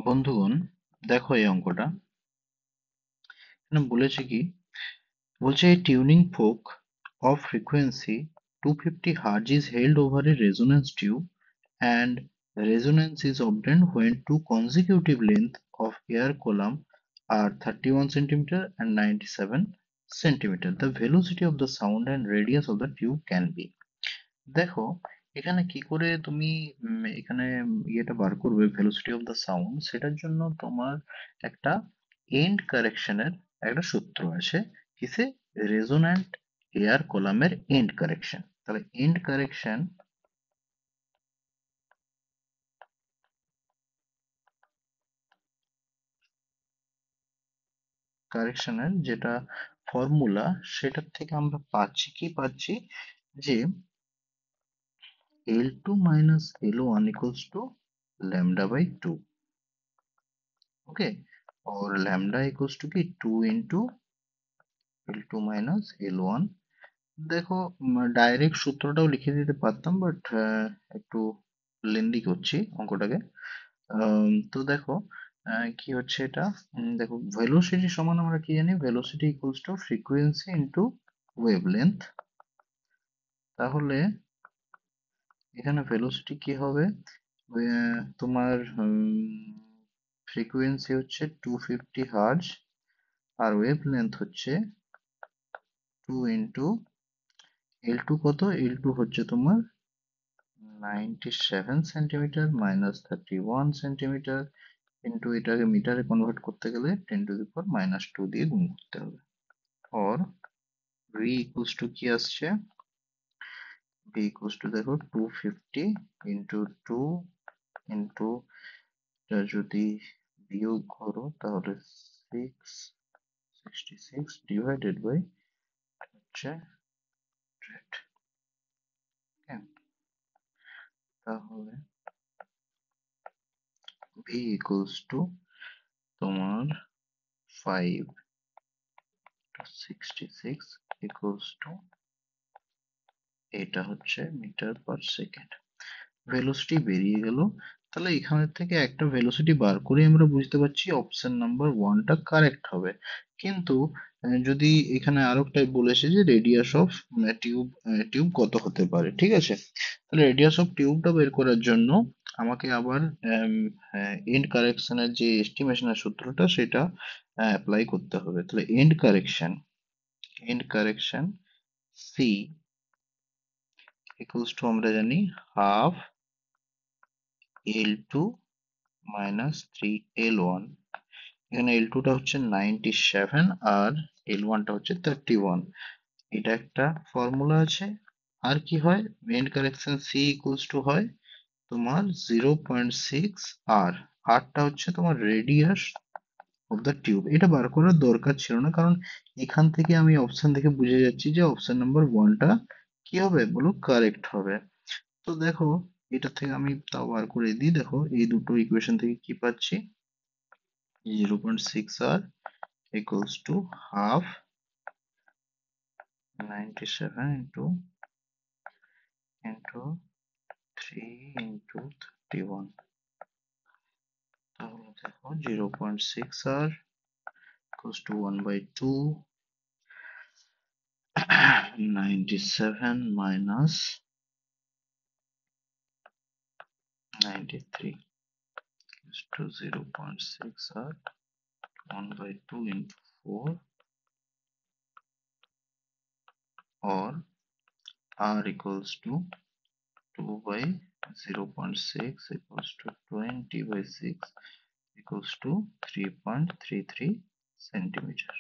বন্ধুগণ, দেখো এই অঙ্কটা এখানে বলেছে কি, বলছে a tuning fork of frequency 250 Hz is held over a resonance tube and resonance is obtained when two consecutive lengths of air column are 31 centimeter and 97 centimeter. The velocity of the sound and radius of the tube can be. দেখো এখানে কি করে তুমি এখানে ইয়েটা বার করবে velocity of the sound, সেটার জন্য তোমার একটা এন্ড কারেকশনের একটা সূত্র আছে। কিসে? রেজোন্যান্ট এয়ার কলামের এন্ড কারেকশন। তাহলে এন্ড কারেকশনের যেটা ফর্মুলা, সেটার থেকে আমরা পাচ্ছি যে L2 minus L1 equals to lambda by 2. Okay, or lambda equals to কি 2 into L2 minus L1। দেখো ডাইরেক্ট সূত্রটাও লিখে দিতে পারতাম, বাট একটু লেন্দি করছি অঙ্কটাকে। তো দেখো কি হচ্ছে এটা। দেখো ভেলোসিটি সমান আমরা কি জানি, velocity equals to frequency into wavelength. তাহলে এখানে ভেলোসিটি কি হবে, তোমার ফ্রিকোয়েন্সি হচ্ছে 250 হার্জ আর ওয়েভলেন্থ হচ্ছে 2 ইন্টু L2 কত, L2 হচ্ছে তোমার 97 সেন্টিমিটার মাইনাস 31 সেন্টিমিটার ইন্টু এটাকে মিটারে কনভার্ট করতে গেলে 10 টু দি পাওয়ার মাইনাস 2 দিয়ে গুণ করতে হবে। অর v ইকুয়ালস টু কি আসছে, v ইকুয়ালস টু দেখো 250 ইন্টু 2 ইন্টু যদি বিয়োগ করো তাহলে 666 ডিভাইডেড বাই হচ্ছে 100। তাহলে v ইকুয়ালস টু তোমার 566 ইকুয়ালস টু, এটা হচ্ছে মিটার পার সেকেন্ড। ভেলোসিটি বেরিয়ে গেল। তাহলে এখান থেকে একটা ভেলোসিটি বার করে আমরা বুঝতে পারছি অপশন নাম্বার ওয়ানটা কারেক্ট হবে। কিন্তু যদি এখানে আরো একটা বলেছে যে রেডিয়াস অফ টিউব কত হতে পারে, ঠিক আছে। তাহলে রেডিয়াস অফ টিউবটা বের করার জন্য আমাকে আবার এন্ড কারেকশনের যে এস্টিমেশনের সূত্রটা সেটা অ্যাপ্লাই করতে হবে। তাহলে end correction C equals to আমরা জানি হাফ L2 মাইনাস 3 L1। এখানে L2 টা হচ্ছে 97 আর L1 টা হচ্ছে 31। এটা একটা ফর্মুলা আছে। আর কি হয়, end correction C equals to হয় তোমার 0.6 আর আরটা হচ্ছে তোমার রেডিয়াস অফ দ্য টিউব। এটা বার করার দরকার ছিল না, কারণ এখান থেকে আমি অপশন থেকে বুঝে যাচ্ছি যে অপশন নাম্বার ওয়ানটা কি হবে বলো, কারেক্ট হবে। তো দেখো এটা থেকে আমি তাও বার করে দিই। দেখো এই দুটো ইকুয়েশন থেকে কি পাচ্ছি, 0.6r equals to half 97 into 3 into 31। তাহলে দেখো 0.6r equals to 1 by 2, 97 minus 93 is to 0.6r 1 by 2 into 4, or r equals to 2 by 0.6 equals to 20 by 6 equals to 3.33 centimetre.